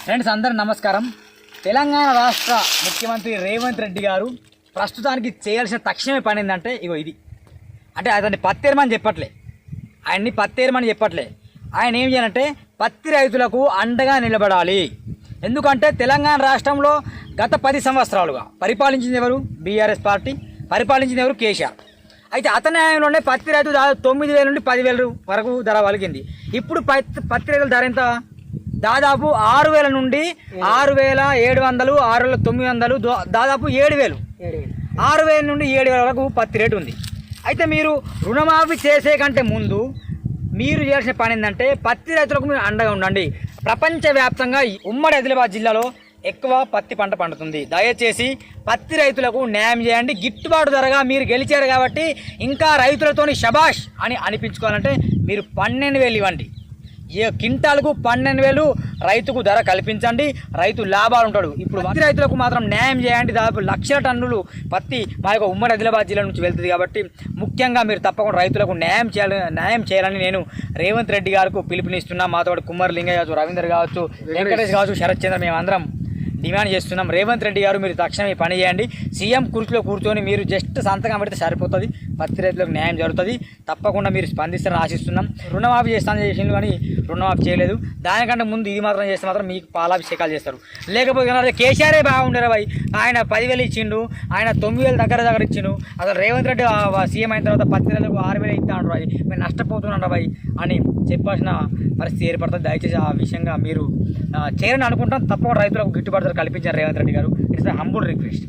Friends అందరూ నమస్కారం. తెలంగాణ రాష్ట్ర ముఖ్యమంత్రి రేవంత్ రెడ్డి గారు ప్రస్తుతానికి చేయాల్సిన తక్షణమే పని ఏంటంటే ఇగో ఇది. అంటే అతన్ని పత్తేరమని చెప్పట్లే, ఆయన్ని పత్తేరమని చెప్పట్లే. ఆయన ఏం చేయాలంటే పత్తి రైతులకు అండగా నిలబడాలి. ఎందుకంటే తెలంగాణ రాష్ట్రంలో గత 10 సంవత్సరాలుగా పరిపాలించింది ఎవరు? BRS party. పరిపాలించింది ఎవరు? కేసీఆర్. అయితే అతని న్యాయంలోనే పత్తి రైతు 9,000 నుండి 10,000 వరకు ధర వలిగింది. ఇప్పుడు పత్తి రైతుల ధర ఎంత? దాదాపు 6,000 నుండి 6,700, 6,900, దాదాపు 7,000. 6,000 నుండి 7,000 వరకు పత్తి రేటు ఉంది. అయితే మీరు రుణమాఫీ చేసే కంటే ముందు మీరు చేయాల్సిన పని ఏంటంటే పత్తి రైతులకు మీరు అండగా ఉండండి. ప్రపంచవ్యాప్తంగా ఉమ్మడి ఆదిలాబాద్ జిల్లాలో ఎక్కువ పత్తి పంట పండుతుంది. దయచేసి పత్తి రైతులకు న్యాయం చేయండి. గిట్టుబాటు ధరగా మీరు గెలిచారు కాబట్టి ఇంకా రైతులతోని శబాష్ అని అనిపించుకోవాలంటే మీరు 12,000 ఇవ్వండి. ఏ క్వింటాల్కు 12,000 రైతుకు ధర కల్పించండి. రైతు లాభాలు ఉంటాడు. ఇప్పుడు పత్తి రైతులకు మాత్రం న్యాయం చేయండి. దాదాపు 1,00,000 టన్నులు పత్తి మా యొక్క ఉమ్మడి ఆదిలాబాద్ జిల్లా నుంచి వెళ్తుంది కాబట్టి ముఖ్యంగా మీరు తప్పకుండా రైతులకు న్యాయం చేయాలని నేను రేవంత్ రెడ్డి గారికి పిలుపునిస్తున్నా. మాతో కుమ్మర్ లింగయ్య కావచ్చు, రవీందర్ కావచ్చు, వెంకటేష్ కావచ్చు, శరత్ చంద్ర మేమందరం డిమాండ్ చేస్తున్నాం. రేవంత్ రెడ్డి గారు మీరు తక్షణం ఈ పని చేయండి. సీఎం కుర్చీలో కూర్చొని మీరు జస్ట్ సంతకం పెడితే సరిపోతుంది. పత్తి రైతులకు న్యాయం జరుగుతుంది. తప్పకుండా మీరు స్పందిస్తారని ఆశిస్తున్నాం. రుణమాఫీ చేస్తానని చేసిండు కానీ రుణమాఫీ చేయలేదు. దానికంటే ముందు ఇది మాత్రం చేస్తే మాత్రం మీకు పాలాభిషేకాలు చేస్తారు. లేకపోతే కేసీఆరే బాగుండరు భయ్. ఆయన 10,000 ఇచ్చిండు, ఆయన 9,000 దగ్గర ఇచ్చిండు. అసలు రేవంత్ రెడ్డి సీఎం అయిన తర్వాత పత్తి రైతులకు 6,000 ఇస్తా అంటారు. అది మీరు నష్టపోతున్నారు భయ్ అని చెప్పాల్సిన పరిస్థితి ఏర్పడుతుంది. దయచేసి ఆ విషయంగా మీరు చేయాలని అనుకుంటాం. తప్పకుండా రైతులకు గిట్టుబాటు కల్పించారు రేవంత్ రెడ్డి గారు. It's my humble request.